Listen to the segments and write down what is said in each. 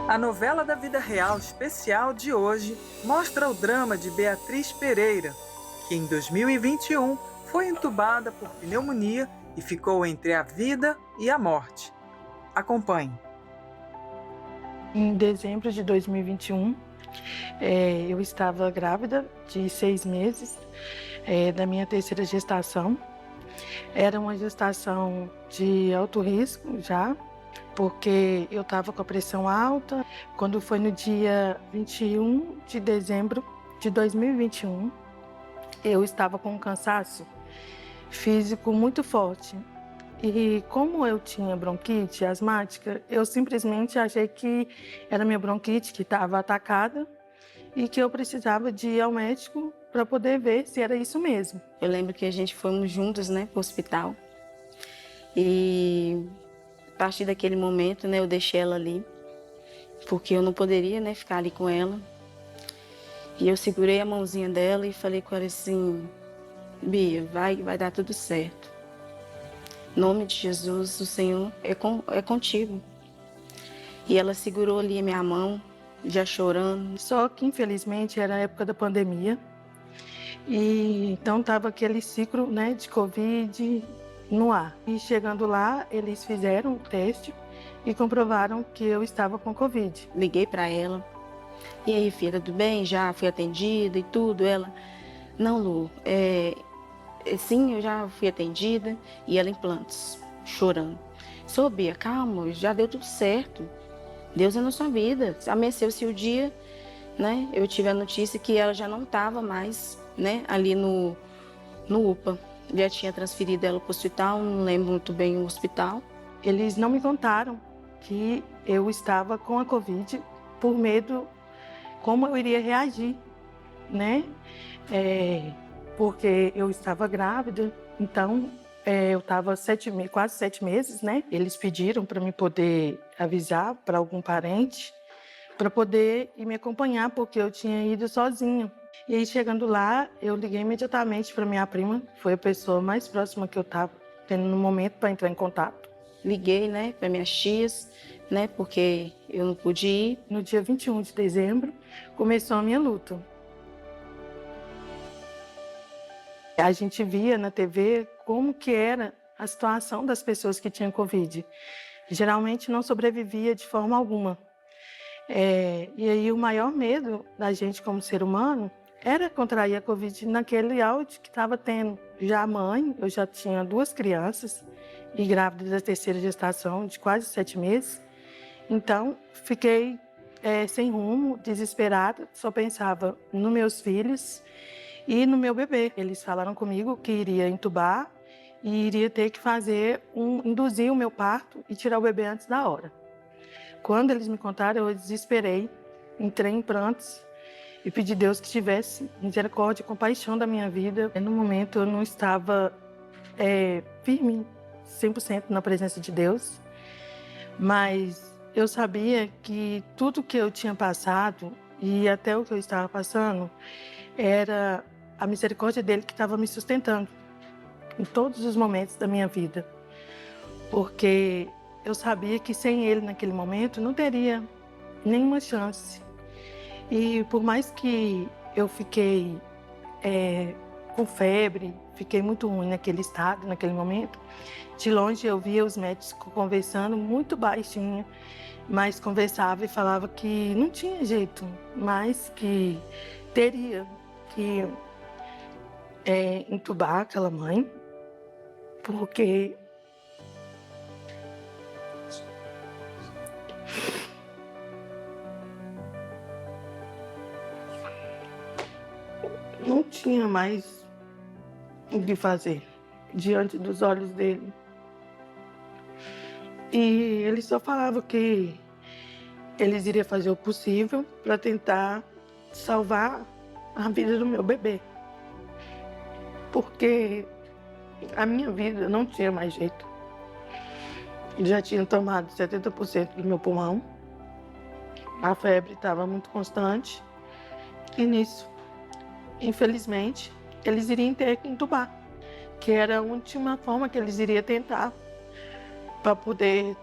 A novela da vida real especial de hoje mostra o drama de Beatriz Pereira, que em 2021 foi entubada por pneumonia e ficou entre a vida e a morte. Acompanhe. Em dezembro de 2021, eu estava grávida de 6 meses, da minha terceira gestação. Era uma gestação de alto risco já, porque eu estava com a pressão alta. Quando foi no dia 21 de dezembro de 2021, eu estava com um cansaço físico muito forte. E como eu tinha bronquite asmática, eu simplesmente achei que era minha bronquite que estava atacada e que eu precisava de ir ao médico para poder ver se era isso mesmo. Eu lembro que a gente fomos juntos, né, para o hospital. E a partir daquele momento, né, eu deixei ela ali, porque eu não poderia, né, ficar ali com ela. E eu segurei a mãozinha dela e falei com ela assim: Bia, vai dar tudo certo. Em nome de Jesus, o Senhor é contigo. E ela segurou ali a minha mão, já chorando. Só que, infelizmente, era a época da pandemia. E então estava aquele ciclo, né, de Covid no ar. E chegando lá, eles fizeram o teste e comprovaram que eu estava com Covid. Liguei para ela. E aí, filha, tudo bem? Já fui atendida e tudo. Ela, não, Lu, sim, eu já fui atendida. E ela em plantos, chorando. Sô, Bia, calma, já deu tudo certo. Deus é na sua vida. Amanheceu-se o dia, né? Eu tive a notícia que ela já não estava mais, né, ali no UPA. Já tinha transferido ela para o hospital, não lembro muito bem o hospital. Eles não me contaram que eu estava com a Covid por medo como eu iria reagir, né? Porque eu estava grávida, então eu estava quase 7 meses, né? Eles pediram para me poder avisar para algum parente, para poder ir me acompanhar, porque eu tinha ido sozinha. E aí, chegando lá, eu liguei imediatamente para minha prima, foi a pessoa mais próxima que eu estava tendo no momento para entrar em contato. Liguei, né, para minhas tias, né, porque eu não pude ir. No dia 21 de dezembro, começou a minha luta. A gente via na TV como que era a situação das pessoas que tinham Covid. Geralmente não sobrevivia de forma alguma. E aí o maior medo da gente como ser humano era contrair a Covid naquele auge que estava tendo. Já mãe, eu já tinha 2 crianças e grávida da terceira gestação de quase 7 meses. Então fiquei sem rumo, desesperada, só pensava nos meus filhos e no meu bebê. Eles falaram comigo que iria entubar e iria ter que induzir o meu parto e tirar o bebê antes da hora. Quando eles me contaram, eu desesperei, entrei em prantos e pedi a Deus que tivesse misericórdia e compaixão da minha vida. No momento eu não estava firme 100% na presença de Deus, mas eu sabia que tudo que eu tinha passado e até o que eu estava passando era a misericórdia dele que estava me sustentando em todos os momentos da minha vida, porque eu sabia que sem ele naquele momento não teria nenhuma chance. E por mais que eu fiquei com febre, fiquei muito ruim naquele estado, naquele momento, de longe eu via os médicos conversando muito baixinho, mas conversava e falava que não tinha jeito, mas que teria que entubar aquela mãe, porque não tinha mais o que fazer diante dos olhos dele. E ele só falava que eles iriam fazer o possível para tentar salvar a vida do meu bebê, porque a minha vida não tinha mais jeito. Ele já tinha tomado 70% do meu pulmão, a febre estava muito constante e nisso, infelizmente, eles iriam ter que entubar, que era a última forma que eles iriam tentar para poder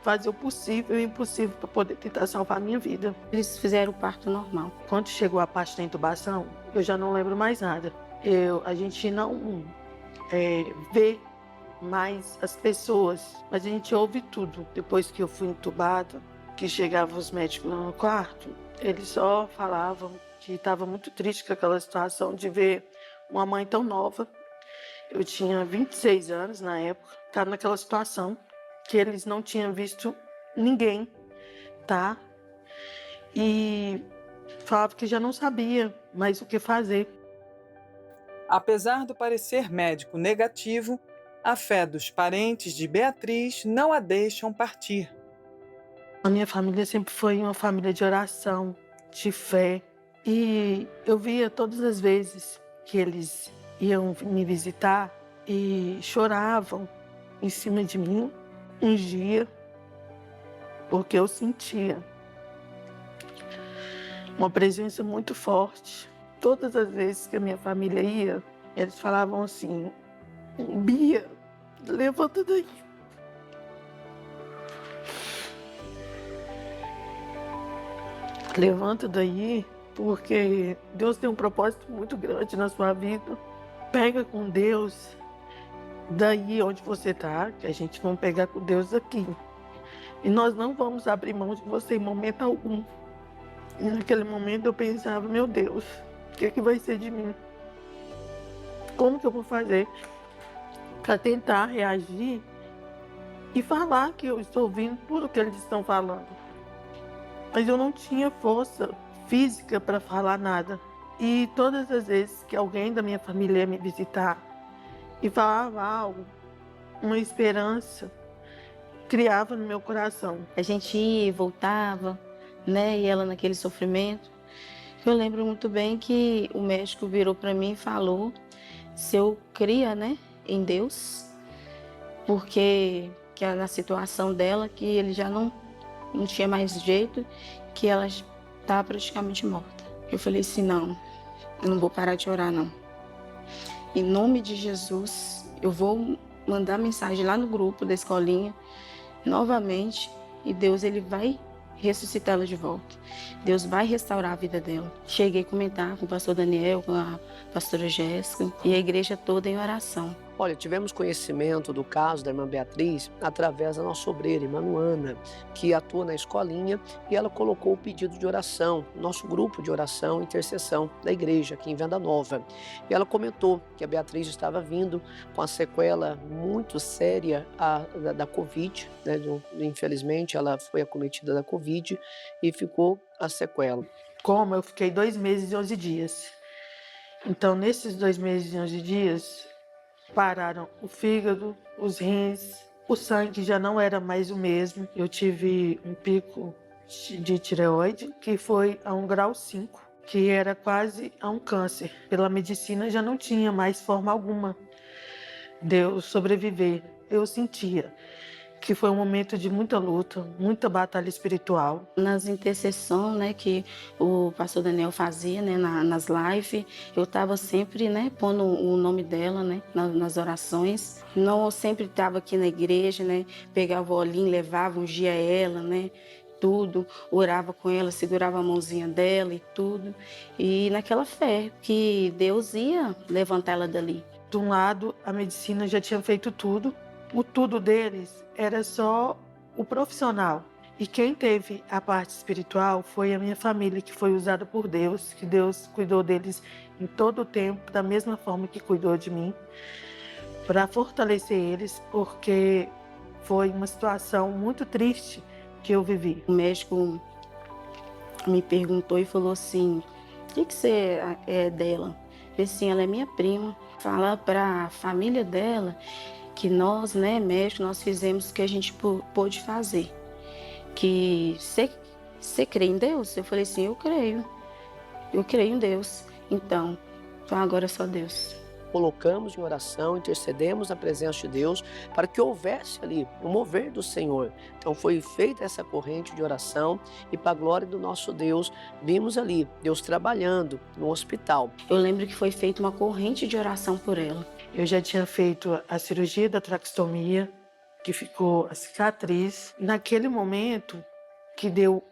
fazer o possível e o impossível para poder tentar salvar a minha vida. Eles fizeram o parto normal. Quando chegou a parte da intubação, eu já não lembro mais nada. A gente não vê mais as pessoas, mas a gente ouve tudo. Depois que eu fui entubada, que chegavam os médicos lá no quarto, eles só falavam que estava muito triste com aquela situação de ver uma mãe tão nova. Eu tinha 26 anos na época, estava naquela situação que eles não tinham visto ninguém, tá? E falava que já não sabia mais o que fazer. Apesar do parecer médico negativo, a fé dos parentes de Beatriz não a deixam partir. A minha família sempre foi uma família de oração, de fé. E eu via todas as vezes que eles iam me visitar e choravam em cima de mim um dia, porque eu sentia uma presença muito forte. Todas as vezes que a minha família ia, eles falavam assim: Bia, levanta daí. Levanta daí, porque Deus tem um propósito muito grande na sua vida. Pega com Deus daí onde você está, que a gente vai pegar com Deus aqui. E nós não vamos abrir mão de você em momento algum. E naquele momento eu pensava: meu Deus, o que vai ser de mim? Como que eu vou fazer para tentar reagir e falar que eu estou ouvindo tudo que eles estão falando? Mas eu não tinha força física para falar nada. E todas as vezes que alguém da minha família ia me visitar e falava algo, uma esperança, criava no meu coração. A gente ia e voltava, né? E ela naquele sofrimento. Eu lembro muito bem que o médico virou para mim e falou se eu cria, né, em Deus, porque que na situação dela, que ele já não tinha mais jeito, que ela estava praticamente morta. Eu falei assim: não, eu não vou parar de orar, não. Em nome de Jesus, eu vou mandar mensagem lá no grupo da escolinha, novamente, e Deus, ele vai ressuscitar ela de volta. Deus vai restaurar a vida dela. Cheguei a comentar com o pastor Daniel, com a pastora Jéssica, e a igreja toda em oração. Olha, tivemos conhecimento do caso da irmã Beatriz através da nossa obreira, irmã Luana, que atua na escolinha, e ela colocou o pedido de oração, nosso grupo de oração e intercessão da igreja aqui em Venda Nova. E ela comentou que a Beatriz estava vindo com a sequela muito séria da Covid, né? Infelizmente ela foi acometida da Covid e ficou a sequela. Como eu fiquei 2 meses e 11 dias. Então, nesses 2 meses e 11 dias, pararam o fígado, os rins, o sangue já não era mais o mesmo. Eu tive um pico de tireoide que foi a 1,5 grau, que era quase a um câncer. Pela medicina já não tinha mais forma alguma de eu sobreviver. Eu sentia que foi um momento de muita luta, muita batalha espiritual. Nas intercessões, né, que o pastor Daniel fazia, né, nas lives, eu estava sempre, né, pondo o nome dela, né, nas orações. Não, eu sempre estava aqui na igreja, né, pegava o olhinho, levava, ungia ela, né, tudo, orava com ela, segurava a mãozinha dela e tudo. E naquela fé que Deus ia levantar ela dali. De um lado, a medicina já tinha feito tudo. O tudo deles era só o profissional. E quem teve a parte espiritual foi a minha família, que foi usada por Deus, que Deus cuidou deles em todo o tempo, da mesma forma que cuidou de mim, para fortalecer eles, porque foi uma situação muito triste que eu vivi. O médico me perguntou e falou assim: o que você é dela? Eu disse assim: ela é minha prima. Fala para a família dela que nós, né, médicos, nós fizemos o que a gente pôde fazer. Que você crê em Deus? Eu falei assim: eu creio em Deus. Então agora é só Deus. Colocamos em oração, intercedemos na presença de Deus para que houvesse ali o mover do Senhor. Então foi feita essa corrente de oração e para a glória do nosso Deus, vimos ali Deus trabalhando no hospital. Eu lembro que foi feita uma corrente de oração por ela. Eu já tinha feito a cirurgia da traqueostomia, que ficou a cicatriz. Naquele momento, que deu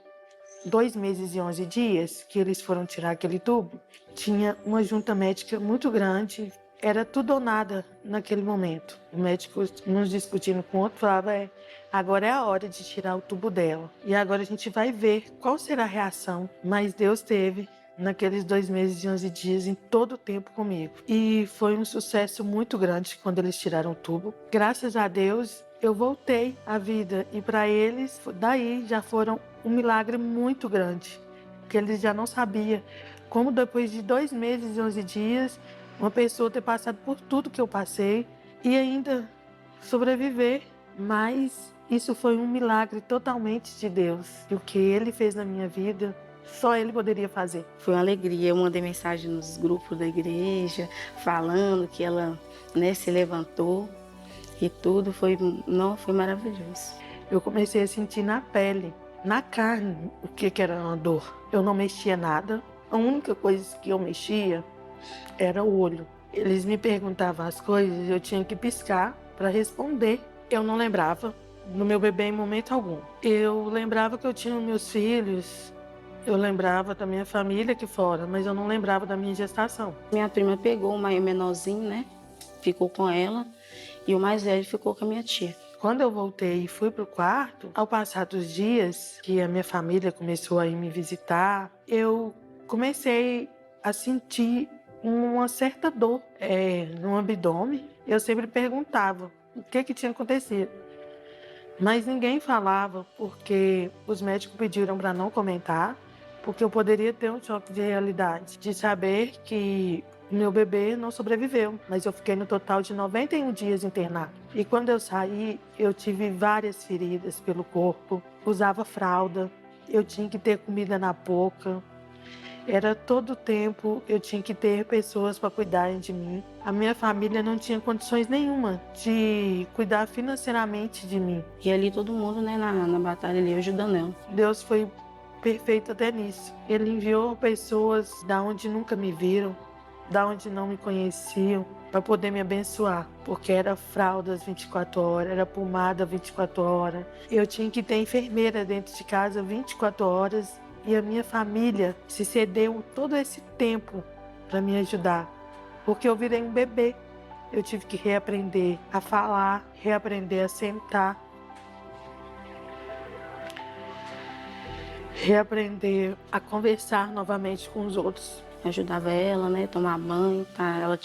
2 meses e 11 dias, que eles foram tirar aquele tubo, tinha uma junta médica muito grande, era tudo ou nada naquele momento. O médico, nos discutindo com o outro, falava, agora é a hora de tirar o tubo dela. E agora a gente vai ver qual será a reação. Mas Deus teve naqueles 2 meses e 11 dias, em todo o tempo comigo. E foi um sucesso muito grande quando eles tiraram o tubo. Graças a Deus, eu voltei à vida. E para eles, daí já foram um milagre muito grande. Porque eles já não sabiam como depois de 2 meses e 11 dias, uma pessoa ter passado por tudo que eu passei e ainda sobreviver. Mas isso foi um milagre totalmente de Deus. E o que Ele fez na minha vida, só Ele poderia fazer. Foi uma alegria. Eu mandei mensagem nos grupos da igreja, falando que ela, né, se levantou e tudo. Foi maravilhoso. Eu comecei a sentir na pele, na carne, o que era uma dor. Eu não mexia nada. A única coisa que eu mexia era o olho. Eles me perguntavam as coisas, eu tinha que piscar para responder. Eu não lembrava do meu bebê em momento algum. Eu lembrava que eu tinha meus filhos, eu lembrava da minha família aqui fora, mas eu não lembrava da minha gestação. Minha prima pegou o menorzinho, né? Ficou com ela e o mais velho ficou com a minha tia. Quando eu voltei e fui pro quarto, ao passar dos dias que a minha família começou a ir me visitar, eu comecei a sentir uma certa dor no abdômen. Eu sempre perguntava o que tinha acontecido. Mas ninguém falava, porque os médicos pediram para não comentar, porque eu poderia ter um choque de realidade, de saber que meu bebê não sobreviveu, mas eu fiquei no total de 91 dias internado. E quando eu saí, eu tive várias feridas pelo corpo, usava fralda, eu tinha que ter comida na boca. Era todo tempo, eu tinha que ter pessoas para cuidarem de mim. A minha família não tinha condições nenhuma de cuidar financeiramente de mim. E ali todo mundo, né, na batalha ali, ajudando ela. Deus foi perfeito até nisso. Ele enviou pessoas da onde nunca me viram, da onde não me conheciam, para poder me abençoar. Porque era fraldas 24 horas, era pomada 24 horas. Eu tinha que ter enfermeira dentro de casa 24 horas. E a minha família se cedeu todo esse tempo para me ajudar. Porque eu virei um bebê. Eu tive que reaprender a falar, reaprender a sentar, reaprender a conversar novamente com os outros. Ajudava ela, né, tomar banho, tá? Ela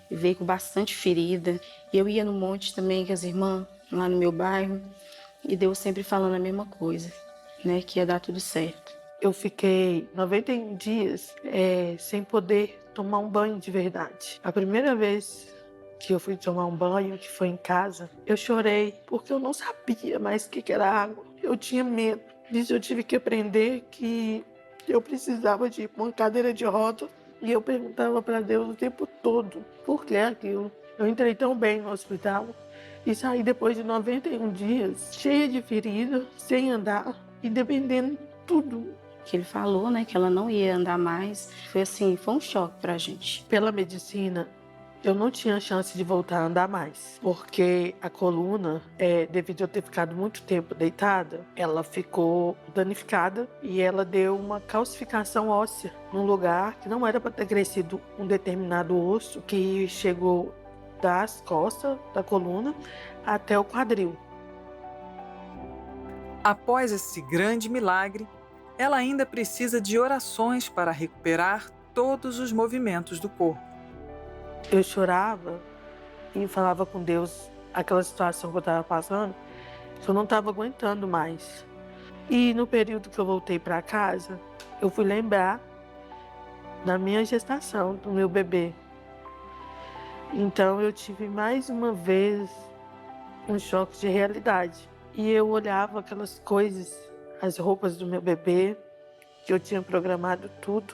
veio com bastante ferida. E eu ia no monte também com as irmãs, lá no meu bairro. E Deus sempre falando a mesma coisa, né, que ia dar tudo certo. Eu fiquei 91 dias sem poder tomar um banho de verdade. A primeira vez que eu fui tomar um banho, que foi em casa, eu chorei porque eu não sabia mais o que era água. Eu tinha medo. Disso eu tive que aprender que eu precisava de uma cadeira de roda e eu perguntava para Deus o tempo todo por que aquilo. Eu entrei tão bem no hospital e saí depois de 91 dias, cheia de ferida, sem andar e dependendo de tudo. Que ele falou, né, que ela não ia andar mais. Foi assim, foi um choque pra gente. Pela medicina, eu não tinha chance de voltar a andar mais, porque a coluna, devido a eu ter ficado muito tempo deitada, ela ficou danificada e ela deu uma calcificação óssea num lugar que não era para ter crescido um determinado osso, que chegou das costas da coluna até o quadril. Após esse grande milagre, ela ainda precisa de orações para recuperar todos os movimentos do corpo. Eu chorava e falava com Deus aquela situação que eu estava passando, que eu não estava aguentando mais. E no período que eu voltei para casa, eu fui lembrar da minha gestação, do meu bebê. Então eu tive mais uma vez um choque de realidade. E eu olhava aquelas coisas, as roupas do meu bebê, que eu tinha programado tudo,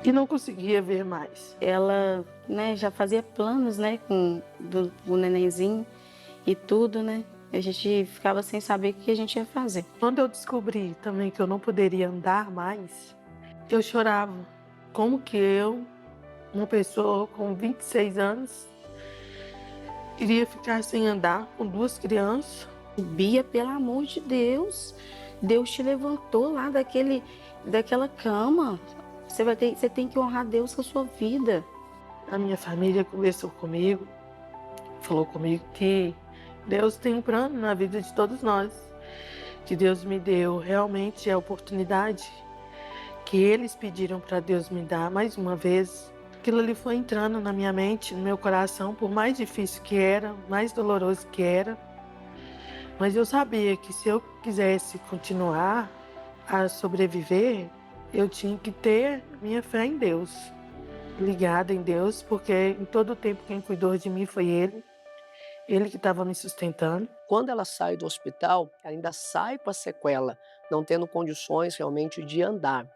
e não conseguia ver mais. Ela, né, já fazia planos, né, com o nenenzinho e tudo, né? A gente ficava sem saber o que a gente ia fazer. Quando eu descobri também que eu não poderia andar mais, eu chorava. Como que eu, uma pessoa com 26 anos, iria ficar sem andar com 2 crianças. Bia, pelo amor de Deus, Deus te levantou lá daquela cama. Você tem que honrar Deus com a sua vida. A minha família conversou comigo, falou comigo que Deus tem um plano na vida de todos nós, que Deus me deu realmente a oportunidade que eles pediram para Deus me dar mais uma vez. Aquilo ali foi entrando na minha mente, no meu coração, por mais difícil que era, mais doloroso que era. Mas eu sabia que se eu quisesse continuar a sobreviver, eu tinha que ter minha fé em Deus, ligada em Deus, porque em todo o tempo quem cuidou de mim foi Ele que estava me sustentando. Quando ela sai do hospital, ela ainda sai com a sequela, não tendo condições realmente de andar.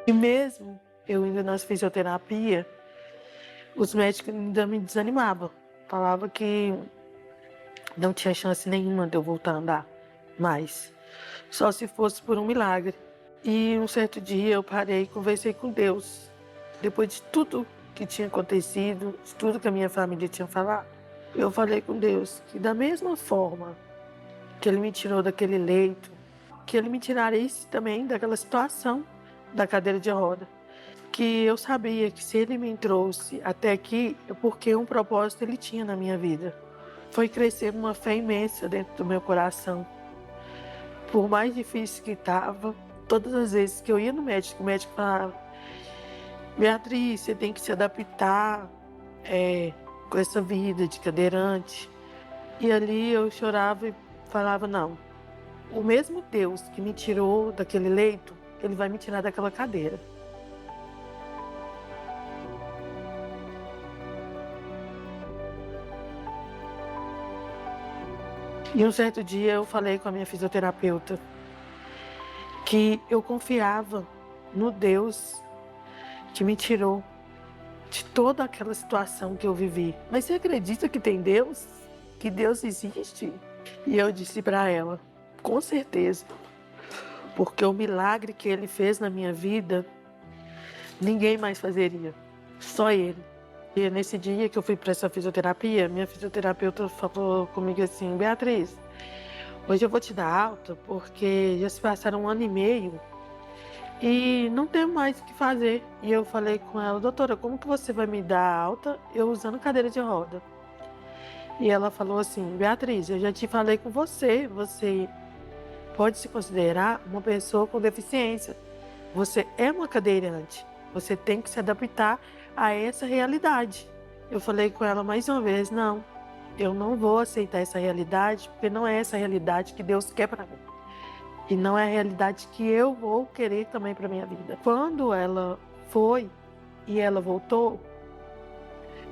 E mesmo eu indo nas fisioterapia, os médicos ainda me desanimavam. Falavam que não tinha chance nenhuma de eu voltar a andar mais, só se fosse por um milagre. E um certo dia eu parei e conversei com Deus. Depois de tudo que tinha acontecido, de tudo que a minha família tinha falado, eu falei com Deus que da mesma forma que Ele me tirou daquele leito, que Ele me tiraria também daquela situação da cadeira de roda. Que eu sabia que se Ele me trouxe até aqui, é porque um propósito Ele tinha na minha vida. Foi crescer uma fé imensa dentro do meu coração. Por mais difícil que estava, todas as vezes que eu ia no médico, o médico falava: Beatriz, você tem que se adaptar com essa vida de cadeirante. E ali eu chorava e falava: não, o mesmo Deus que me tirou daquele leito, Ele vai me tirar daquela cadeira. E um certo dia eu falei com a minha fisioterapeuta que eu confiava no Deus que me tirou de toda aquela situação que eu vivi. Mas você acredita que tem Deus? Que Deus existe? E eu disse para ela: com certeza, porque o milagre que Ele fez na minha vida, ninguém mais fazeria, só Ele. E nesse dia que eu fui para essa fisioterapia, minha fisioterapeuta falou comigo assim: Beatriz, hoje eu vou te dar alta porque já se passaram 1 ano e meio e não tenho mais o que fazer. E eu falei com ela: doutora, como que você vai me dar alta eu usando cadeira de roda? E ela falou assim: Beatriz, eu já te falei com você, você pode se considerar uma pessoa com deficiência. Você é uma cadeirante, você tem que se adaptar a essa realidade. Eu falei com ela mais uma vez: não, eu não vou aceitar essa realidade, porque não é essa realidade que Deus quer para mim. E não é a realidade que eu vou querer também para minha vida. Quando ela foi e ela voltou,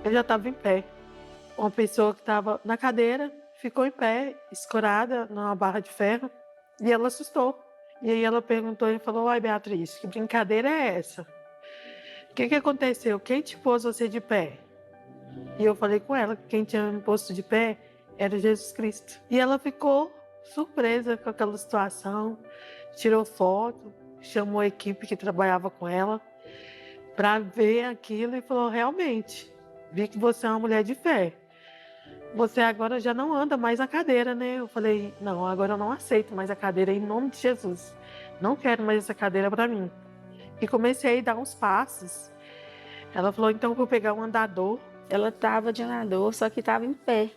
eu já estava em pé. Uma pessoa que estava na cadeira ficou em pé, escorada numa barra de ferro, e ela assustou. E aí ela perguntou e falou: ai, Beatriz, que brincadeira é essa? O que aconteceu? Quem te pôs você de pé? E eu falei com ela que quem tinha me posto de pé era Jesus Cristo. E ela ficou surpresa com aquela situação, tirou foto, chamou a equipe que trabalhava com ela para ver aquilo e falou: realmente, vi que você é uma mulher de fé. Você agora já não anda mais na cadeira, né? Eu falei: não, agora eu não aceito mais a cadeira em nome de Jesus. Não quero mais essa cadeira para mim. E comecei a dar uns passos. Ela falou: então eu vou pegar um andador. Ela estava de andador, só que estava em pé.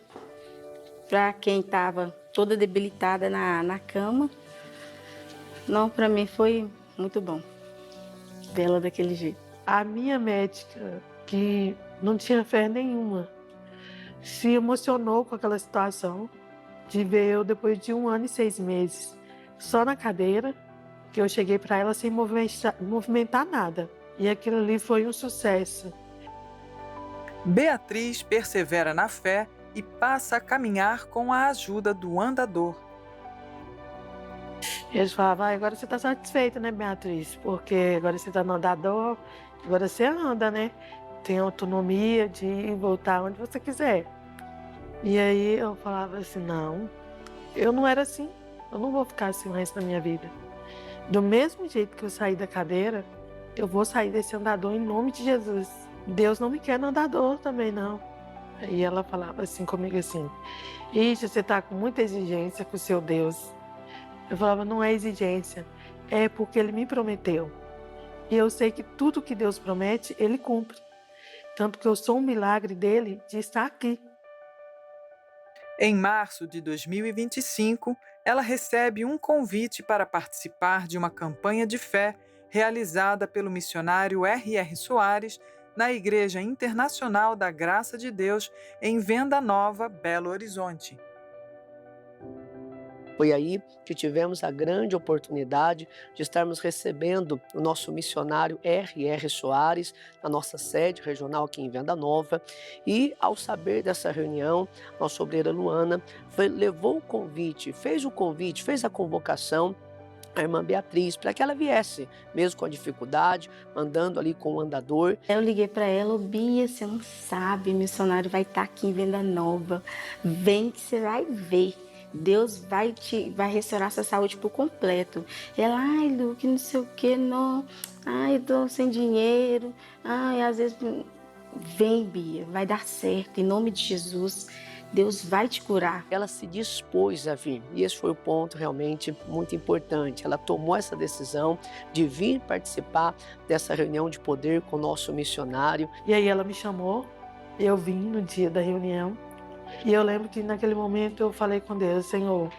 Para quem estava toda debilitada na cama, não, para mim foi muito bom ver ela daquele jeito. A minha médica, que não tinha fé nenhuma, se emocionou com aquela situação de ver eu, depois de 1 ano e 6 meses, só na cadeira, que eu cheguei para ela sem movimentar nada. E aquilo ali foi um sucesso. Beatriz persevera na fé e passa a caminhar com a ajuda do andador. Eles falavam: agora você está satisfeita, né, Beatriz? Porque agora você está no andador, agora você anda, né? Tem autonomia de ir e voltar onde você quiser. E aí eu falava assim: não, eu não era assim. Eu não vou ficar assim o resto da minha vida. Do mesmo jeito que eu saí da cadeira, eu vou sair desse andador em nome de Jesus. Deus não me quer no andador também, não. Aí ela falava assim comigo assim, ixi, você está com muita exigência com o seu Deus. Eu falava, não é exigência, é porque Ele me prometeu. E eu sei que tudo que Deus promete, Ele cumpre. Tanto que eu sou um milagre dele de estar aqui. Em março de 2025, ela recebe um convite para participar de uma campanha de fé realizada pelo missionário R.R. Soares na Igreja Internacional da Graça de Deus em Venda Nova, Belo Horizonte. Foi aí que tivemos a grande oportunidade de estarmos recebendo o nosso missionário R.R. Soares na nossa sede regional aqui em Venda Nova. E ao saber dessa reunião, nossa obreira Luana levou o convite, fez a convocação à irmã Beatriz para que ela viesse, mesmo com a dificuldade, andando ali com o andador. Eu liguei para ela, Bia, você não sabe, missionário vai estar aqui em Venda Nova, vem que você vai ver. Deus vai restaurar sua saúde por completo. Ela, ai, Lu, que não sei o que, não. Ai, eu tô sem dinheiro. Ai, às vezes, vem, Bia, vai dar certo. Em nome de Jesus, Deus vai te curar. Ela se dispôs a vir, e esse foi o ponto realmente muito importante. Ela tomou essa decisão de vir participar dessa reunião de poder com o nosso missionário. E aí ela me chamou, eu vim no dia da reunião. E eu lembro que naquele momento eu falei com Deus, Senhor,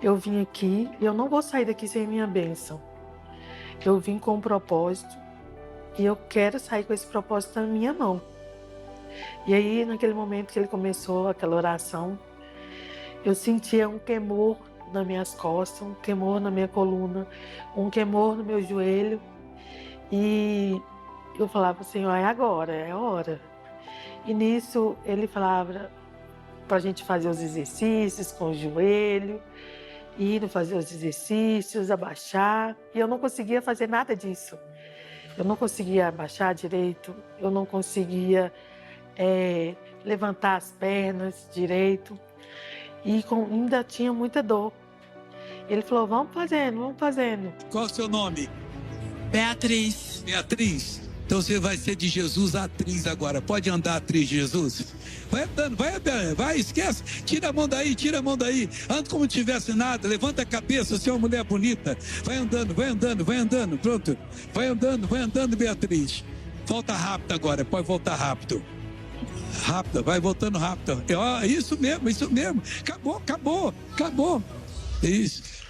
eu vim aqui e eu não vou sair daqui sem minha bênção. Eu vim com um propósito e eu quero sair com esse propósito na minha mão. E aí, naquele momento que ele começou aquela oração, eu sentia um queimor nas minhas costas, um queimor na minha coluna, um queimor no meu joelho. E eu falava, Senhor, é agora, é a hora. E nisso ele falava para a gente fazer os exercícios com o joelho, ir fazer os exercícios, abaixar. E eu não conseguia fazer nada disso. Eu não conseguia abaixar direito, eu não conseguia levantar as pernas direito. E ainda tinha muita dor. Ele falou, vamos fazendo, vamos fazendo. Qual é o seu nome? Beatriz. Beatriz. Então você vai ser de Jesus a atriz agora. Pode andar atriz de Jesus? Vai andando, vai, esquece. Tira a mão daí, tira a mão daí. Anda como não tivesse nada, levanta a cabeça, você é uma mulher bonita. Vai andando, vai andando, vai andando, pronto. Vai andando, Beatriz. Volta rápido agora, pode voltar rápido. Rápido, vai voltando rápido. Isso mesmo. Acabou. Isso.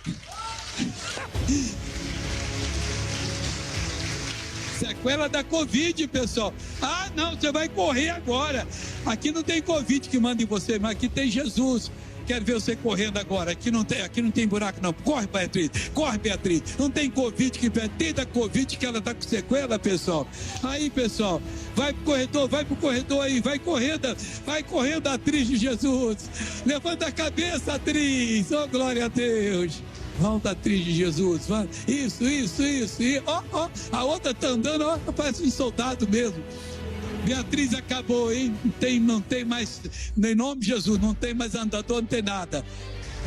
Sequela da Covid, pessoal. Ah, não, você vai correr agora. Aqui não tem Covid que manda em você, mas aqui tem Jesus. Quero ver você correndo agora. Aqui não tem buraco, não. Corre, Beatriz. Não tem Covid que tem da Covid que ela tá com sequela, pessoal. Aí, pessoal, vai pro corredor aí. Vai correndo, atriz de Jesus. Levanta a cabeça, atriz. Oh, glória a Deus. Volta, atriz de Jesus. Vai. Isso. A outra tá andando, parece um soldado mesmo. Beatriz acabou, hein? Não tem mais, em nome de Jesus, não tem mais andador, não tem nada.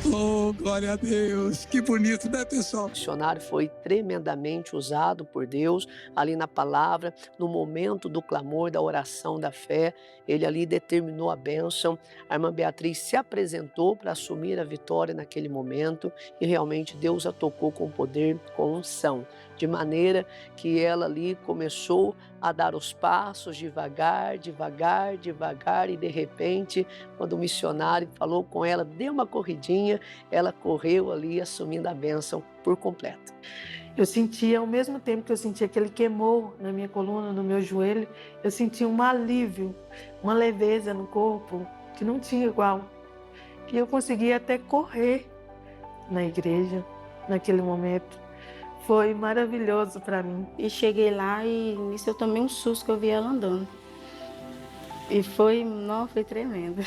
Oh, glória a Deus, que bonito, né, pessoal? O missionário foi tremendamente usado por Deus ali na palavra, no momento do clamor, da oração, da fé. Ele ali determinou a bênção. A irmã Beatriz se apresentou para assumir a vitória naquele momento e realmente Deus a tocou com poder, com unção, de maneira que ela ali começou a dar os passos devagar, e de repente, quando o missionário falou com ela, deu uma corridinha, ela correu ali assumindo a bênção por completo. Eu sentia, ao mesmo tempo que eu sentia aquele queimor na minha coluna, no meu joelho, eu sentia um alívio, uma leveza no corpo que não tinha igual. E eu conseguia até correr na igreja naquele momento. Foi maravilhoso para mim. E cheguei lá e nisso eu tomei um susto que eu vi ela andando. E foi tremendo.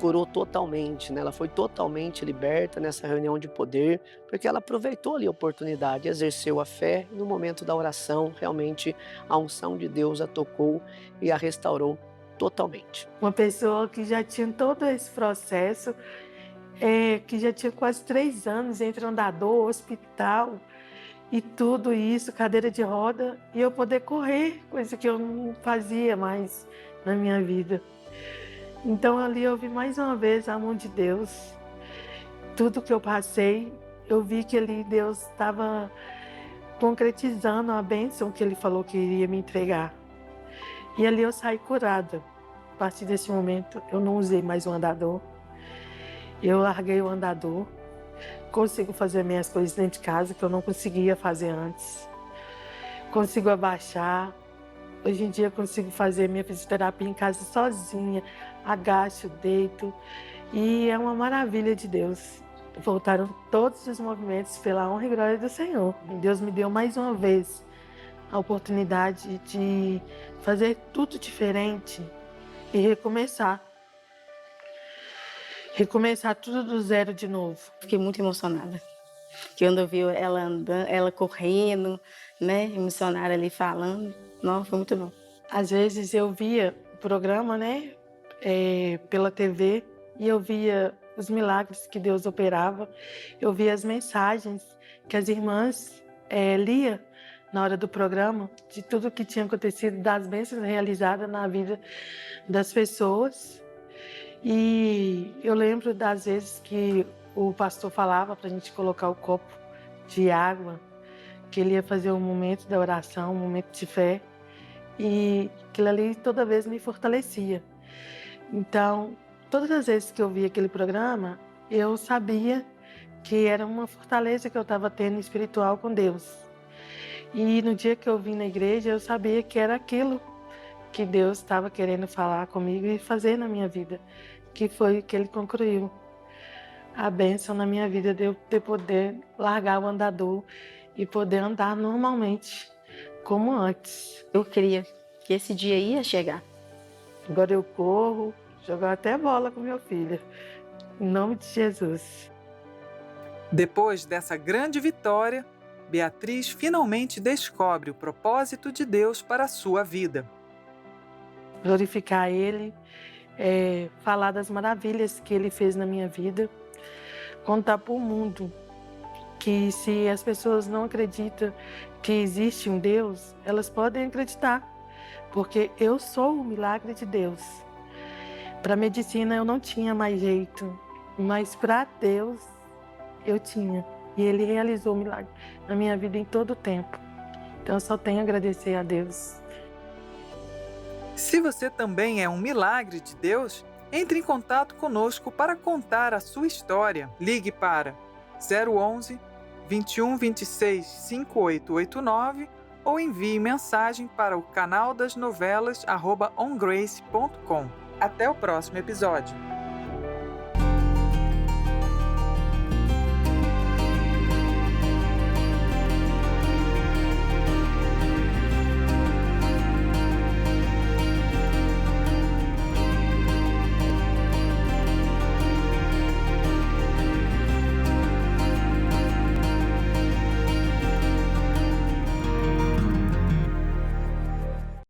Curou totalmente, né? Ela foi totalmente liberta nessa reunião de poder, porque ela aproveitou ali a oportunidade, exerceu a fé e no momento da oração, realmente a unção de Deus a tocou e a restaurou totalmente. Uma pessoa que já tinha todo esse processo, que já tinha quase 3 anos entre andador, hospital e tudo isso, cadeira de roda, e eu poder correr, coisa que eu não fazia mais na minha vida. Então ali eu vi mais uma vez a mão de Deus. Tudo que eu passei, eu vi que ali Deus estava concretizando a bênção que Ele falou que iria me entregar. E ali eu saí curada. A partir desse momento, eu não usei mais o andador. Eu larguei o andador. Consigo fazer minhas coisas dentro de casa, que eu não conseguia fazer antes. Consigo abaixar. Hoje em dia, eu consigo fazer minha fisioterapia em casa sozinha. Agacho, deito. E é uma maravilha de Deus. Voltaram todos os movimentos pela honra e glória do Senhor. Deus me deu mais uma vez a oportunidade de fazer tudo diferente e recomeçar. Recomeçar tudo do zero de novo. Fiquei muito emocionada. Quando eu vi ela andando, ela correndo, né? Emocionada ali falando. Nossa, foi muito bom. Às vezes eu via o programa, né? Pela TV, e eu via os milagres que Deus operava. Eu via as mensagens que as irmãs liam na hora do programa, de tudo que tinha acontecido, das bênçãos realizadas na vida das pessoas. E eu lembro das vezes que o pastor falava para a gente colocar o copo de água, que ele ia fazer um momento da oração, um momento de fé, e aquilo ali toda vez me fortalecia. Então, todas as vezes que eu via aquele programa, eu sabia que era uma fortaleza que eu estava tendo espiritual com Deus. E no dia que eu vim na igreja, eu sabia que era aquilo que Deus estava querendo falar comigo e fazer na minha vida, que foi o que Ele concluiu. A bênção na minha vida de eu poder largar o andador e poder andar normalmente, como antes. Eu queria que esse dia ia chegar. Agora eu corro, jogo até bola com meu filho. Em nome de Jesus. Depois dessa grande vitória, Beatriz finalmente descobre o propósito de Deus para a sua vida. Glorificar Ele, falar das maravilhas que Ele fez na minha vida, contar para o mundo que se as pessoas não acreditam que existe um Deus, elas podem acreditar, porque eu sou o milagre de Deus. Para a medicina eu não tinha mais jeito, mas para Deus eu tinha. E Ele realizou o milagre na minha vida em todo o tempo. Então eu só tenho a agradecer a Deus. Se você também é um milagre de Deus, entre em contato conosco para contar a sua história. Ligue para 011 21 26 5889 ou envie mensagem para o canal das novelas @ongrace.com. Até o próximo episódio.